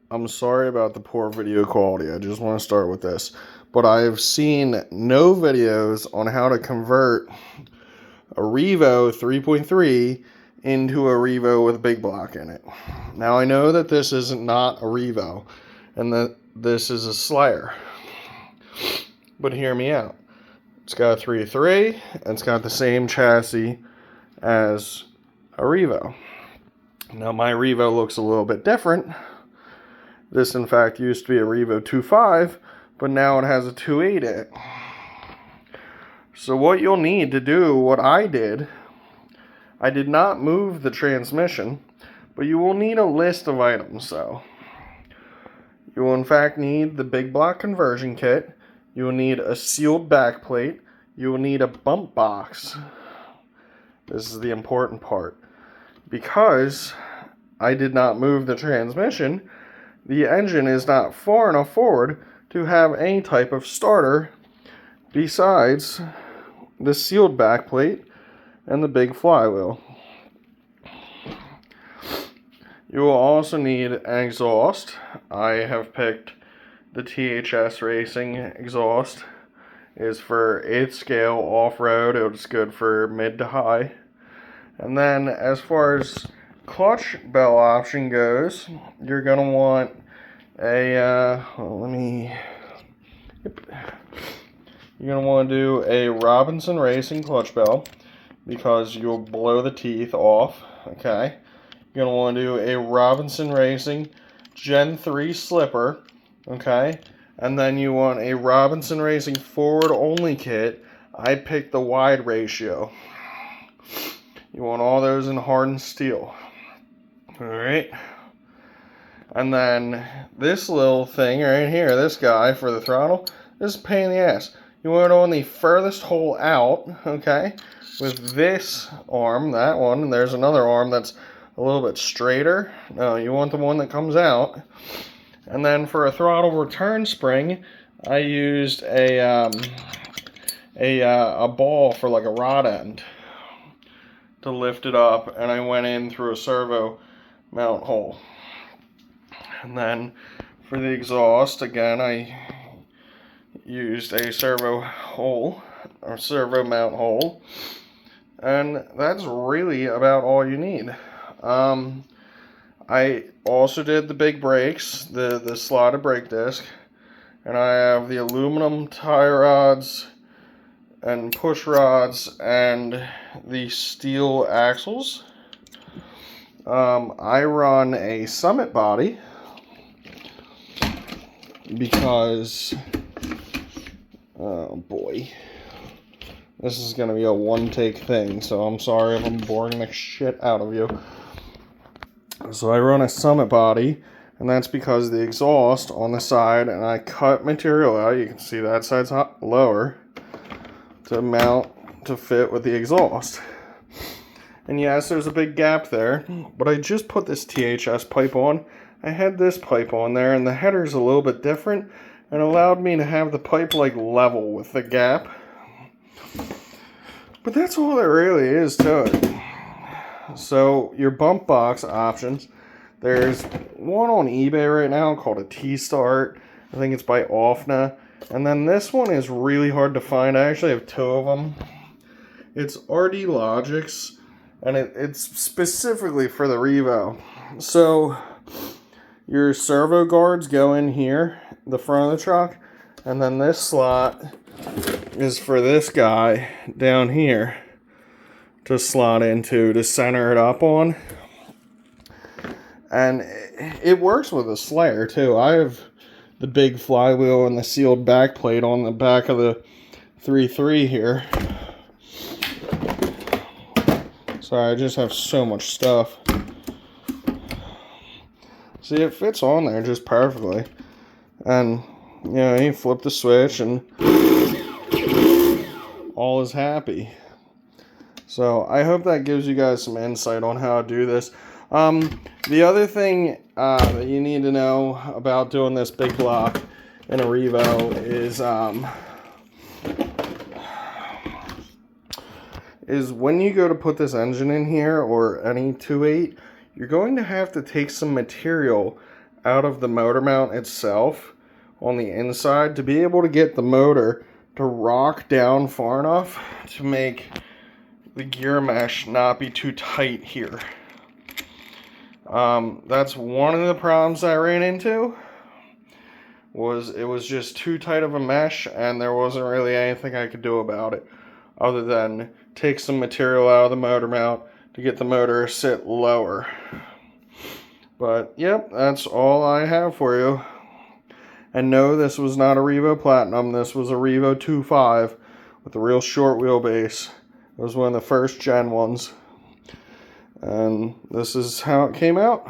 I'm sorry about the poor video quality. I just want to start with this. But I've seen no videos on how to convert a Revo 3.3 into a Revo with big block in it. Now I know that this is not a Revo and that this is a Slayer. But hear me out. It's got a 3.3 and it's got the same chassis as a Revo. Now my Revo looks a little bit different. This, in fact, used to be a Revo 2.5, but now it has a 2.8 in it. So what you'll need to do, what I did not move the transmission, but you will need a list of items, so. You will, in fact, need the big block conversion kit. You will need a sealed backplate. You will need a bump box. This is the important part. Because I did not move the transmission, the engine is not far enough forward to have any type of starter besides the sealed backplate and the big flywheel. You will also need an exhaust. I have picked the Traxxss Racing exhaust. It is for 8th scale off-road. It's good for mid to high. And then as far as clutch bell option goes, you're going to want you're going to want to do a Robinson Racing clutch bell because you'll blow the teeth off, okay? You're going to want to do a Robinson Racing Gen 3 slipper, okay? And then you want a Robinson Racing forward only kit. I picked the wide ratio. You want all those in hardened steel. Alright. And then this little thing right here, this guy for the throttle, this is a pain in the ass. You want it on the furthest hole out, okay? With this arm, that one, and there's another arm that's a little bit straighter. No, you want the one that comes out. And then for a throttle return spring, I used a ball for like a rod end to lift it up, and I went in through a servo mount hole. And then for the exhaust, again, I used a servo hole, or servo mount hole, and that's really about all you need. I also did the big brakes, the slotted brake disc, and I have the aluminum tie rods and push rods and the steel axles. I run a Summit body because, oh boy, this is going to be a one-take thing, so I'm sorry if I'm boring the shit out of you. So I run a Summit body, and that's because the exhaust on the side, and I cut material out, you can see that side's lower, to mount to fit with the exhaust. And yes, there's a big gap there, but I just put this THS pipe on. I had this pipe on there, and the header's a little bit different, and allowed me to have the pipe like level with the gap. But that's all there really is to it. So your bump box options, there's one on eBay right now called a T-Start. I think it's by Offna. And then this one is really hard to find. I actually have two of them. It's RD Logix, and it's specifically for the Revo. So your servo guards go in here, the front of the truck, and then this slot is for this guy down here to slot into, to center it up on. And it works with a Slayer too. I have the big flywheel and the sealed back plate on the back of the 3.3 here. Sorry, I just have so much stuff. See, it fits on there just perfectly. And, you know, you flip the switch and all is happy. So I hope that gives you guys some insight on how to do this. The other thing that you need to know about doing this big block in a Revo is when you go to put this engine in here, or any 2.8, you're going to have to take some material out of the motor mount itself on the inside to be able to get the motor to rock down far enough to make the gear mesh not be too tight here. That's one of the problems I ran into. It was just too tight of a mesh, and there wasn't really anything I could do about it other than take some material out of the motor mount to get the motor to sit lower. But yep, that's all I have for you. And no, this was not a Revo Platinum. This was a Revo 2.5 with a real short wheelbase. It was one of the first gen ones. And this is how it came out.